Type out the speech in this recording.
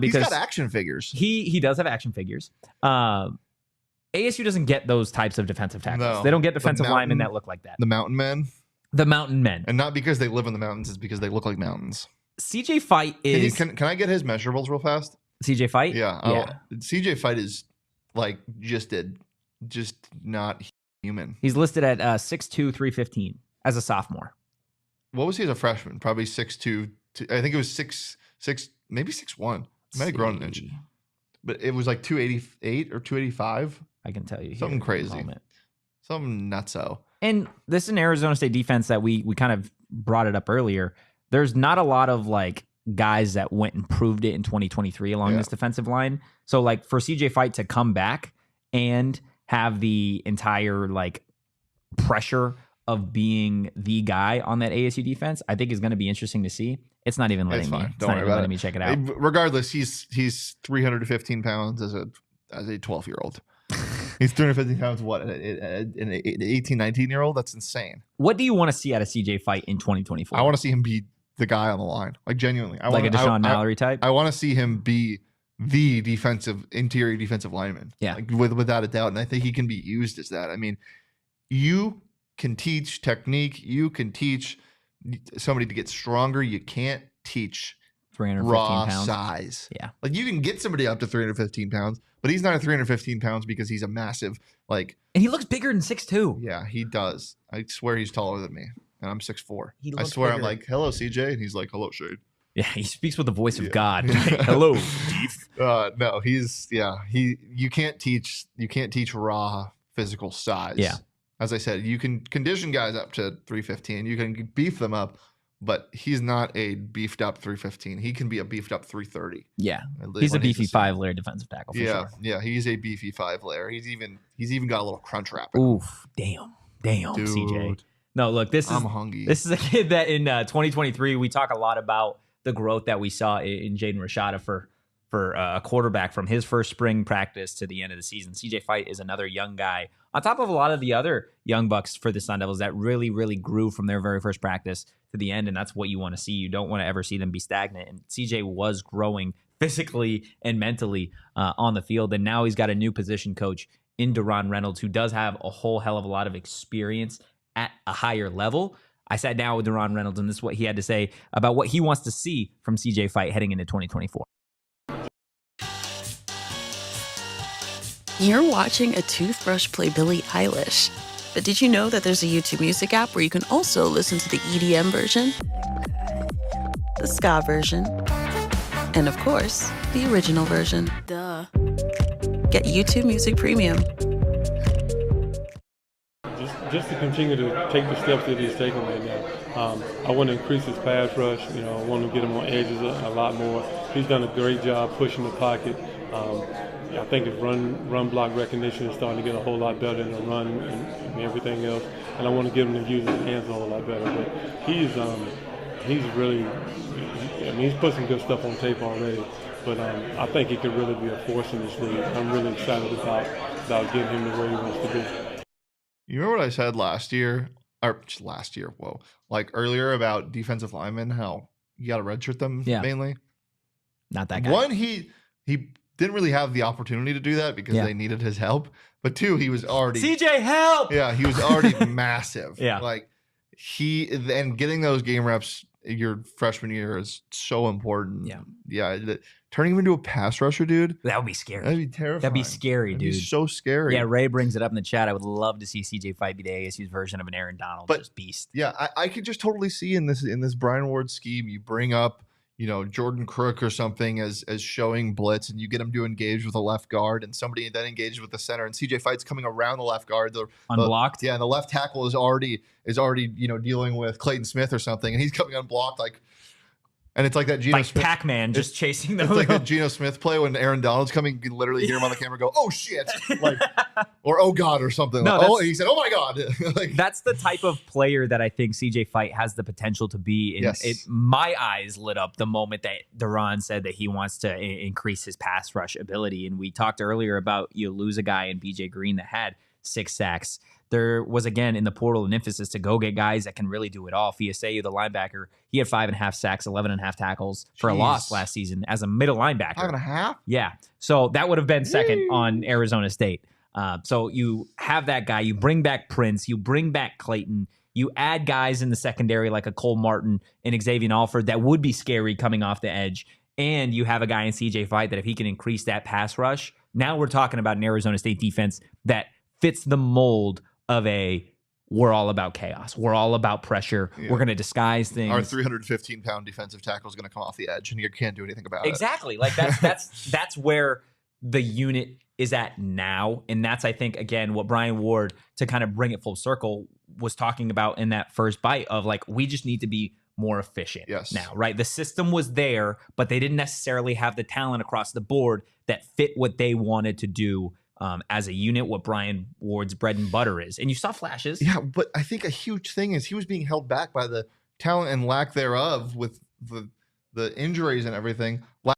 because he's got action figures. He does have action figures. ASU doesn't get those types of defensive tackles. No. They don't get defensive linemen that look like that. The mountain men. The mountain men. And not because they live in the mountains, it's because they look like mountains. CJ Fite is... Can I get his measurables real fast? CJ Fite? Yeah. CJ Fite is like just not human. He's listed at 6'2", 315 as a sophomore. What was he as a freshman? Probably 6'2". I think it was 6'6", maybe 6'1". He might have grown an inch. But it was like 288 or 285. I can tell you. Something crazy. Something nutso. And this is an Arizona State defense that we kind of brought it up earlier. There's not a lot of like guys that went and proved it in 2023 along this defensive line. So like for CJ Fite to come back and have the entire like pressure of being the guy on that ASU defense, I think is going to be interesting to see. It's not even letting me check it out. Regardless, he's 315 pounds as a 12-year-old. He's 315 pounds. What, an 18, 19-year-old? That's insane. What do you want to see out of CJ Fite in 2024? I want to see him be the guy on the line, like genuinely. A Deshaun Mallory type. I want to see him be the interior defensive lineman. Yeah, like without a doubt. And I think he can be used as that. I mean, you can teach technique. You can teach somebody to get stronger. You can't teach 315 raw pounds size. Yeah, like you can get somebody up to 315 pounds, but he's not at 315 pounds because he's a massive and he looks bigger than 6'2". Yeah, he does. I swear he's taller than me, and I'm 6'4". I swear bigger. I'm like, hello, CJ, and he's like, hello, Shade. Yeah, he speaks with the voice of God. Hello, Steve. No, you can't teach raw physical size. Yeah. As I said, you can condition guys up to 315. You can beef them up, but he's not a beefed up 315. He can be a beefed up 330. Yeah. He's a beefy 5-layer defensive tackle for sure. Yeah, he's a beefy 5-layer. He's even got a little crunch wrap in him. Oof, damn, dude. CJ. No, look, I'm hungry. This is a kid that in 2023 we talk a lot about the growth that we saw in Jaden Rashada for a quarterback from his first spring practice to the end of the season. CJ Fite is another young guy on top of a lot of the other young bucks for the Sun Devils that really, really grew from their very first practice to the end. And that's what you want to see. You don't want to ever see them be stagnant. And CJ was growing physically and mentally on the field. And now he's got a new position coach in Deron Reynolds, who does have a whole hell of a lot of experience at a higher level. I sat down with Deron Reynolds, and this is what he had to say about what he wants to see from CJ Fite heading into 2024. You're watching a toothbrush play Billie Eilish. But did you know that there's a YouTube Music app where you can also listen to the EDM version, the ska version, and of course, the original version? Duh. Get YouTube Music Premium. Just to continue to take the steps that he's taking right now. I want to increase his pass rush. I want to get him on edges a lot more. He's done a great job pushing the pocket. I think his run block recognition is starting to get a whole lot better in the run and everything else. And I want to get him to use his hands a whole lot better. But he's really, he's put some good stuff on tape already. But I think he could really be a force in this league. I'm really excited about getting him to where he wants to be. You remember what I said last year? Or just last year, whoa. Like earlier about defensive linemen, how you got to redshirt them mainly? Not that guy. One, he didn't really have the opportunity to do that because they needed his help. But two, he was already... CJ, help! Yeah, he was already massive. Yeah. Like, and getting those game reps your freshman year is so important. Yeah. Yeah. Turning him into a pass rusher, dude. That would be scary. That'd be terrifying. That'd be scary, dude. That'd be so scary. Yeah, Ray brings it up in the chat. I would love to see CJ Fite be the ASU's version of an Aaron Donald, just beast. Yeah, I could just totally see in this Brian Ward scheme, you bring up, Jordan Crook or something as showing blitz, and you get him to engage with a left guard, and somebody then engages with the center, and CJ Fite's coming around the left guard, unblocked. And the left tackle is already dealing with Clayton Smith or something, and he's coming unblocked and it's like that Geno Smith, Pac-Man just chasing them. It's like that Geno Smith play when Aaron Donald's coming, you can literally hear him on the camera go, "Oh shit," or "Oh god," or something. No, he said, "Oh my god." That's the type of player that I think CJ Fite has the potential to be. My eyes lit up the moment that Deron said that he wants to increase his pass rush ability. And we talked earlier about you lose a guy in BJ Green that had 6 sacks there was, again, in the portal, an emphasis to go get guys that can really do it all. Fiaseu, the linebacker, he had 5.5 sacks, 11.5 tackles for a loss last season as a middle linebacker. 5.5? Yeah. So that would have been second on Arizona State. So you have that guy. You bring back Prince. You bring back Clayton. You add guys in the secondary like a Cole Martin and Xavier Alford that would be scary coming off the edge. And you have a guy in CJ Fite that if he can increase that pass rush, now we're talking about an Arizona State defense that fits the mold of we're all about chaos. We're all about pressure. Yeah. We're going to disguise things. Our 315-pound defensive tackle is going to come off the edge, and you can't do anything about it. Exactly. Like that's where the unit is at now. And that's, I think, again, what Brian Ward, to kind of bring it full circle, was talking about in that first bite of like, we just need to be more efficient now, right? The system was there, but they didn't necessarily have the talent across the board that fit what they wanted to do as a unit, what Brian Ward's bread and butter is. And you saw flashes. Yeah, but I think a huge thing is he was being held back by the talent and lack thereof with the injuries and everything.